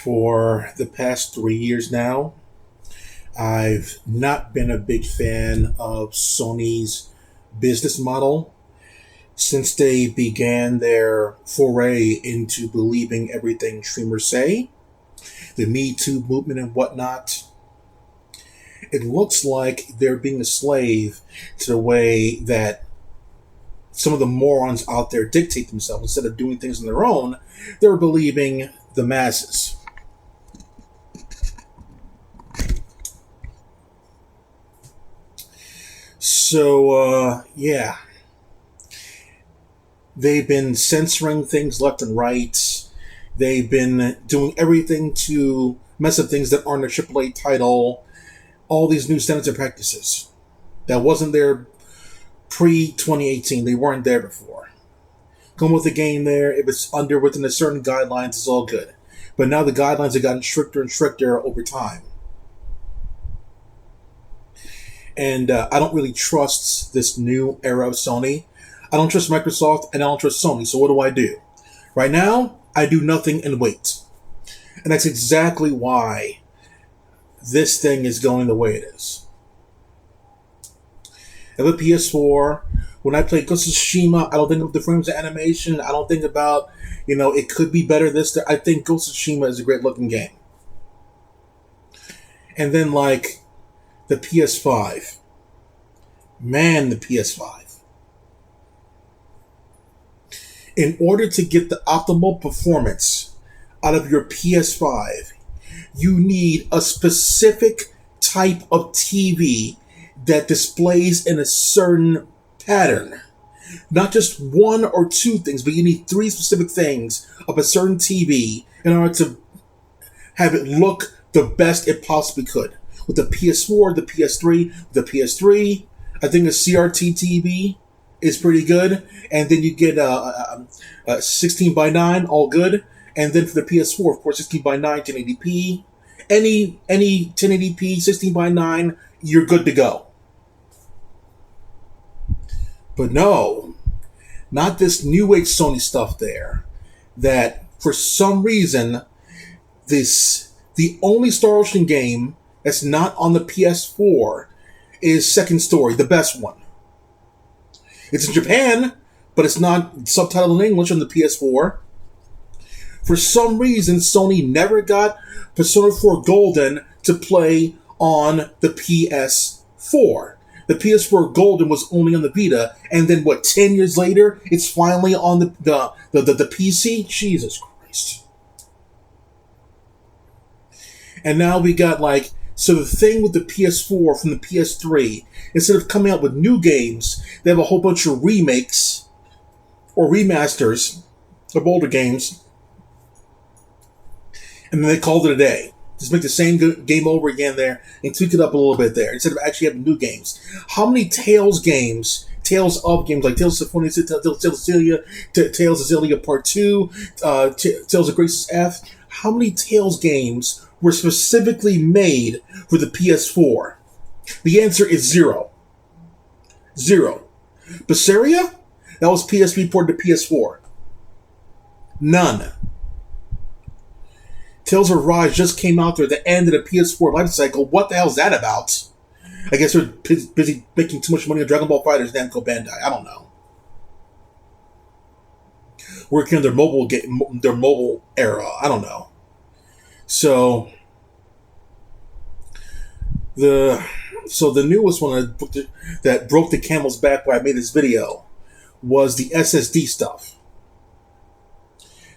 For the past 3 years now, I've not been a big fan of Sony's business model since they began their foray into believing everything streamers say, the Me Too movement and whatnot. It looks like they're being a slave to the way that some of the morons out there dictate themselves. Instead of doing things on their own, they're believing the masses. So, yeah. They've been censoring things left and right. They've been doing everything to mess up things that aren't a AAA title. All these new standards and practices. That wasn't there pre-2018. They weren't there before. Come with the game there. If it's within a certain guidelines, it's all good. But now the guidelines have gotten stricter and stricter over time. And I don't really trust this new era of Sony. I don't trust Microsoft, and I don't trust Sony. So what do? Right now, I do nothing and wait. And that's exactly why this thing is going the way it is. I have a PS4. When I play Ghost of Tsushima, I don't think of the frames of animation. I don't think about, it could be better this. I think Ghost of Tsushima is a great looking game. And then, the PS5. Man, the PS5. In order to get the optimal performance out of your PS5, you need a specific type of TV that displays in a certain pattern. Not just one or two things, but you need three specific things of a certain TV in order to have it look the best it possibly could. With the PS4, the PS3, I think a CRT TV is pretty good. And then you get a 16:9, all good. And then for the PS4, of course, 16:9, 1080p. Any 1080p, 16:9, you're good to go. But no, not this new age Sony stuff there. That for some reason, the only Star Ocean game that's not on the PS4 is Second Story, the best one. It's in Japan, but it's not subtitled in English on the PS4. For some reason, Sony never got Persona 4 Golden to play on the PS4. The PS4 Golden was only on the Vita, and then 10 years later, it's finally on the PC? Jesus Christ. And now we got so the thing with the PS4 from the PS3, instead of coming out with new games, they have a whole bunch of remakes or remasters of older games, and then they called it a day. Just make the same game over again there and tweak it up a little bit there instead of actually having new games. How many Tales of games like Tales of Symphonia, Tales of Xillia Part 2, Tales of Graces F, how many Tales games were specifically made for the PS4? The answer is zero. Zero. Berseria? That was PSP ported to PS4. None. Tales of Rise just came out there at the end of the PS4 life cycle. What the hell is that about? I guess they're busy making too much money on Dragon Ball FighterZ Namco Bandai. I don't know. Working on their mobile era. I don't know. So the newest one that broke the camel's back why I made this video was the SSD stuff.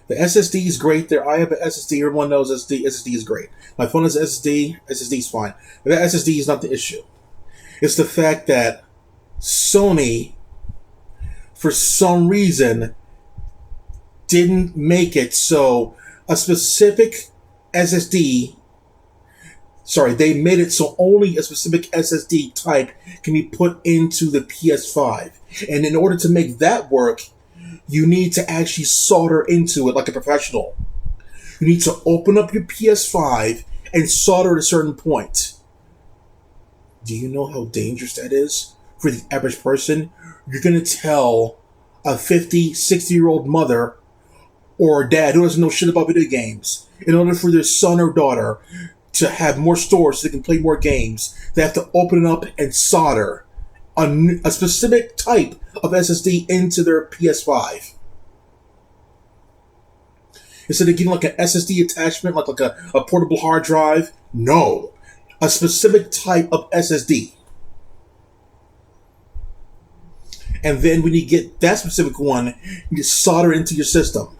The SSD is great there. I have an SSD. Everyone knows SSD is great. My phone has SSD. SSD is fine. But that SSD is not the issue. It's the fact that Sony, for some reason, didn't make it so a specific SSD. Sorry, they made it so only a specific SSD type can be put into the PS5. And in order to make that work, you need to actually solder into it like a professional. You need to open up your PS5 and solder at a certain point. Do you know how dangerous that is for the average person? You're going to tell a 50, 60-year-old mother or a dad who doesn't know shit about video games, in order for their son or daughter to have more storage so they can play more games, they have to open it up and solder a specific type of SSD into their PS5. Instead of getting like an SSD attachment, like a portable hard drive, no. A specific type of SSD. And then when you get that specific one, you solder it into your system.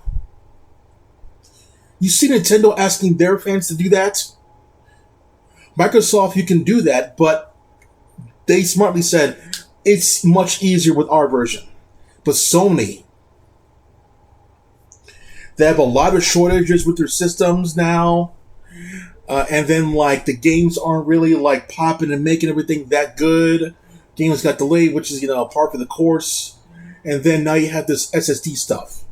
You see Nintendo asking their fans to do that? Microsoft, you can do that, but they smartly said it's much easier with our version. But Sony, they have a lot of shortages with their systems now. And then, like, the games aren't really, like, popping and making everything that good. Games got delayed, which is, part of the course. And then now you have this SSD stuff.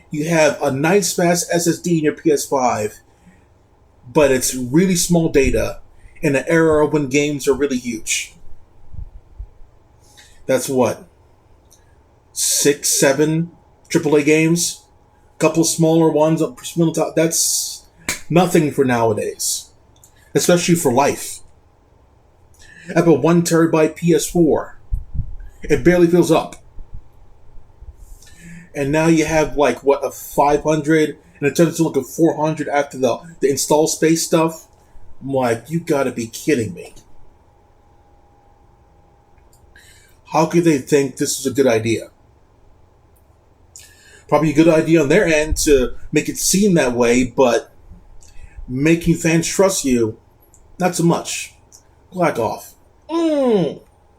You have a nice fast SSD in your PS5, but it's really small data in an era when games are really huge. That's what? 6, 7 AAA games? A couple smaller ones up for top. That's nothing for nowadays. Especially for life. I have a 1 terabyte PS4. It barely fills up. And now you have like a 500, and it turns into like a 400 after the install space stuff. I'm like, you gotta be kidding me. How could they think this is a good idea? Probably a good idea on their end to make it seem that way, but making fans trust you, not so much. Black off.